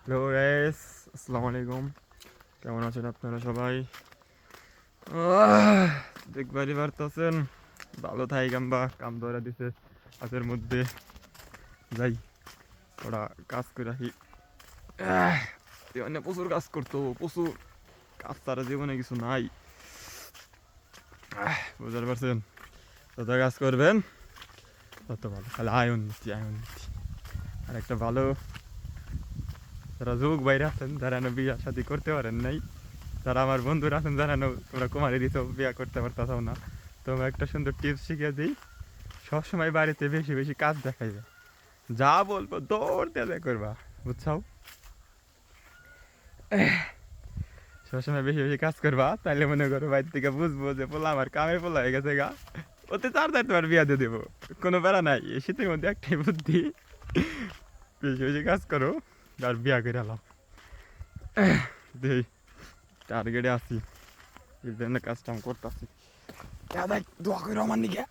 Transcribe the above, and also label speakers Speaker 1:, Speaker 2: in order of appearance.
Speaker 1: Hello guys, আসসালামু আলাইকুম। কেমন আছেন আপনারা সবাই? দেখবারই পারতেছেন ভালো থাই কাম্বা কাম ধরা দিছে হাতের মধ্যে। যাই ওরা কাজ করে রাখি। জীবনে প্রচুর কাজ করতো, প্রচুর কাজ ছাড়া জীবনে কিছু নাই। বুঝতে পারছেন? যত কাজ করবেন তত ভালো, খালি আয় উন্নতি আয় উন্নতি। আর একটা ভালো যারা যুবক বাইরে আছেন, যারা বিয়া শাদি করতে পারেন নাই, যারা আমার বন্ধুরা আছেন, যারা তোমরা কুমারী দিত বিয়া করতে পারতাও না, তোমরা একটা সুন্দর টিপস শিখিয়ে দিই। সবসময় বাড়িতে বেশি বেশি কাজ দেখাইবে, যা বলবো দৌড় দিয়ে করবা, বুঝছাও? সবসময় বেশি বেশি কাজ করবা, তাইলে মনে করো বাইর থেকে বুঝবো যে পোলা আমার কামে পোলা হয়ে গেছে গা, ওতে তাড়াতাড়ি তোমার বিয়া দিয়ে দেবো। কোনো বেড়া নাই, এই শীতের মধ্যে একটাই বুদ্ধি, বেশি বেশি কাজ করো আর বিয়া করে এলাম। দেই টার্গেটে আসি, এই জন্য কাজটা আমি করতেছি। দোয়া করো আমার নিকে।